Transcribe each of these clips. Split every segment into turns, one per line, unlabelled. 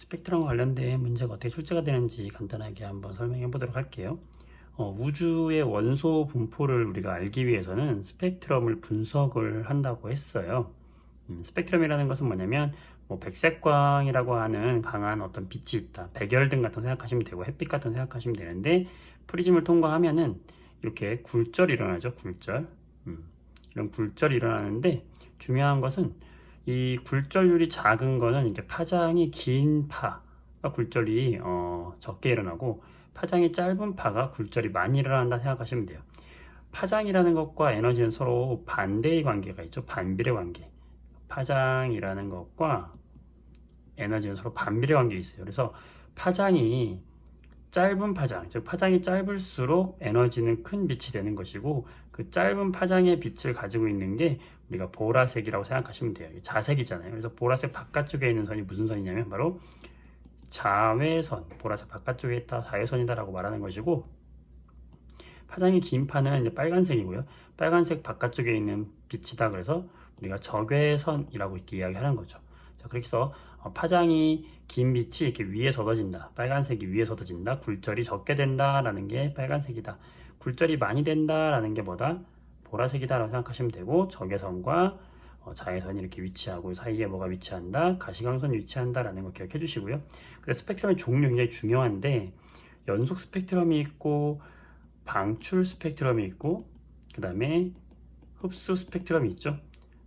스펙트럼과 관련된 문제가 어떻게 출제가 되는지 간단하게 한번 설명해 보도록 할게요. 우주의 원소 분포를 우리가 알기 위해서는 스펙트럼을 분석을 한다고 했어요. 스펙트럼이라는 것은 뭐냐면 백색광이라고 하는 강한 어떤 빛이 있다. 백열등 같은 생각하시면 되고 햇빛 같은 생각하시면 되는데 프리즘을 통과하면은 이렇게 굴절이 일어나죠. 굴절. 이런 굴절이 일어나는데 중요한 것은 이 굴절률이 작은 거는 이제 파장이 긴 파가 굴절이 적게 일어나고 파장이 짧은 파가 굴절이 많이 일어난다 생각하시면 돼요. 파장이라는 것과 에너지는 서로 반대의 관계가 있죠. 반비례 관계. 파장이라는 것과 에너지는 서로 반비례 관계가 있어요. 그래서 파장이 짧은 파장, 즉 파장이 짧을수록 에너지는 큰 빛이 되는 것이고 그 짧은 파장의 빛을 가지고 있는 게 우리가 보라색이라고 생각하시면 돼요. 자색이잖아요. 그래서 보라색 바깥쪽에 있는 선이 무슨 선이냐면 바로 자외선, 보라색 바깥쪽에 있다 자외선이다라고 말하는 것이고 파장이 긴 파는 이제 빨간색이고요. 빨간색 바깥쪽에 있는 빛이다 그래서 우리가 적외선이라고 이렇게 이야기하는 거죠. 자, 그렇게 해서 파장이 긴 빛이 이렇게 위에서 얻어진다. 빨간색이 위에서 얻어진다. 굴절이 적게 된다라는 게 빨간색이다. 굴절이 많이 된다라는 게 뭐다? 보라색이다라고 생각하시면 되고 적외선과 자외선이 이렇게 위치하고 사이에 뭐가 위치한다? 가시광선이 위치한다라는 거 기억해 주시고요. 그래서 스펙트럼의 종류 굉장히 중요한데 연속 스펙트럼이 있고 방출 스펙트럼이 있고 그 다음에 흡수 스펙트럼이 있죠.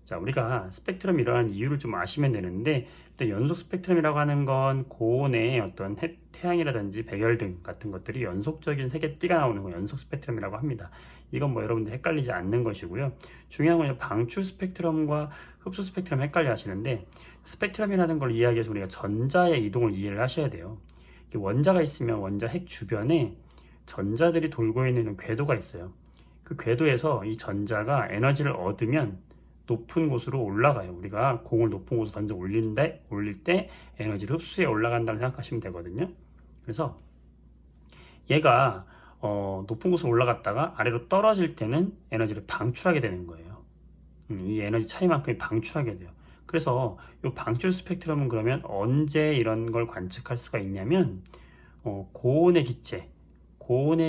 자, 우리가 스펙트럼이 일어나는 이유를 좀 아시면 되는데 일단 연속 스펙트럼이라고 하는 건 고온의 어떤 태양이라든지 백열등 같은 것들이 연속적인 색의 띠가 나오는 거 연속 스펙트럼이라고 합니다. 이건 뭐 여러분들 헷갈리지 않는 것이고요. 중요한 건 방출 스펙트럼과 흡수 스펙트럼 헷갈려 하시는데 스펙트럼이라는 걸 이야기해서 우리가 전자의 이동을 이해를 하셔야 돼요. 원자가 있으면 원자 핵 주변에 전자들이 돌고 있는 궤도가 있어요. 그 궤도에서 이 전자가 에너지를 얻으면 높은 곳으로 올라가요. 우리가 공을 높은 곳으로 던져 올릴 때 에너지를 흡수해 올라간다고 생각하시면 되거든요. 그래서 얘가 높은 곳으로 올라갔다가 아래로 떨어질 때는 에너지를 방출하게 되는 거예요. 이 에너지 차이만큼이 방출하게 돼요. 그래서 이 방출 스펙트럼은 그러면 언제 이런 걸 관측할 수가 있냐면 고온의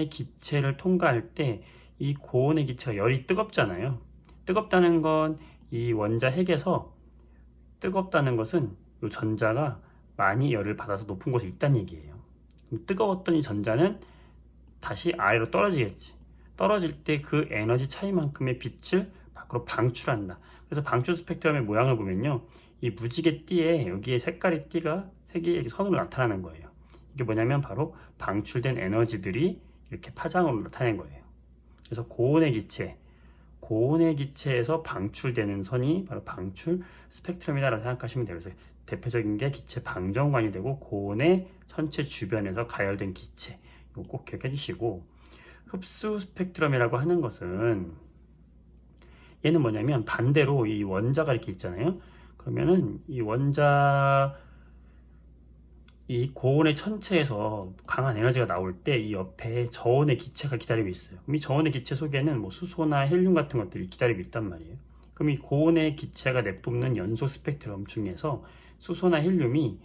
기체를 통과할 때 이 고온의 기체가 열이 뜨겁잖아요. 뜨겁다는 건 이 원자 핵에서 뜨겁다는 것은 이 전자가 많이 열을 받아서 높은 곳에 있다는 얘기예요. 그럼 뜨거웠던 이 전자는 다시 아래로 떨어지겠지. 떨어질 때 그 에너지 차이만큼의 빛을 밖으로 방출한다. 그래서 방출 스펙트럼의 모양을 보면요. 이 무지개 띠에 여기에 색깔의 띠가 색이 선으로 나타나는 거예요. 이게 뭐냐면 바로 방출된 에너지들이 이렇게 파장으로 나타낸 거예요. 그래서 고온의 기체에서 방출되는 선이 바로 방출 스펙트럼이다라고 생각하시면 돼요. 그래서 대표적인 게 기체 방정관이 되고 고온의 천체 주변에서 가열된 기체 이거 꼭 기억해 주시고 흡수 스펙트럼이라고 하는 것은 얘는 뭐냐면 반대로 이 원자가 이렇게 있잖아요. 그러면은 이 고온의 천체에서 강한 에너지가 나올 때 이 옆에 저온의 기체가 기다리고 있어요. 그럼 이 저온의 기체 속에는 뭐 수소나 헬륨 같은 것들이 기다리고 있단 말이에요. 그럼 이 고온의 기체가 내뿜는 연소 스펙트럼 중에서 수소나 헬륨이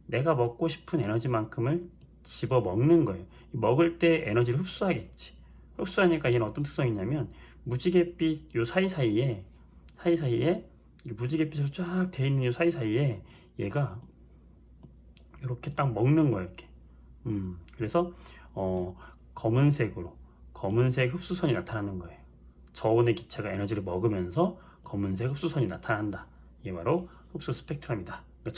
내가 먹고 싶은 에너지만큼을 집어 먹는 거예요. 먹을 때 에너지를 흡수하겠지. 흡수하니까 얘는 어떤 특성이 있냐면 무지갯빛 요 사이사이에 무지갯빛으로 쫙 돼 있는 요 사이사이에 얘가 이렇게 딱 먹는 거예요. 이렇게. 그래서 검은색 흡수선이 나타나는 거예요. 저온의 기체가 에너지를 먹으면서 검은색 흡수선이 나타난다. 이게 바로 흡수 스펙트럼이다. 그러니까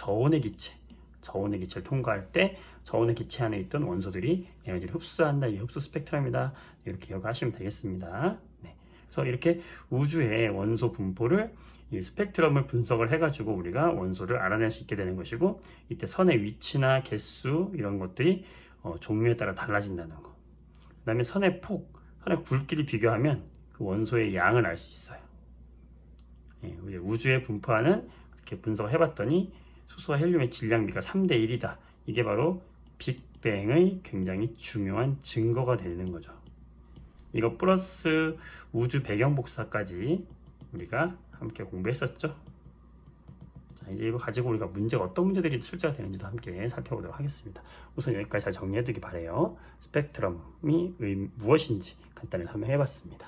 저온의 기체를 통과할 때 저온의 기체 안에 있던 원소들이 에너지를 흡수한다. 이게 흡수 스펙트럼이다. 이렇게 기억하시면 되겠습니다. 네. 그래서 이렇게 우주의 원소 분포를 이 스펙트럼을 분석을 해가지고 우리가 원소를 알아낼 수 있게 되는 것이고 이때 선의 위치나 개수 이런 것들이 종류에 따라 달라진다는 거. 그 다음에 선의 굵기를 비교하면 그 원소의 양을 알 수 있어요. 예, 우주에 분포하는 이렇게 분석을 해봤더니 수소와 헬륨의 질량비가 3대 1이다. 이게 바로 빅뱅의 굉장히 중요한 증거가 되는 거죠. 이거 플러스 우주 배경 복사까지 우리가 함께 공부했었죠. 자, 이제 이거 가지고 우리가 어떤 문제들이 출제가 되는지도 함께 살펴보도록 하겠습니다. 우선 여기까지 잘 정리해 두기 바래요. 스펙트럼이 무엇인지 간단히 설명해 봤습니다.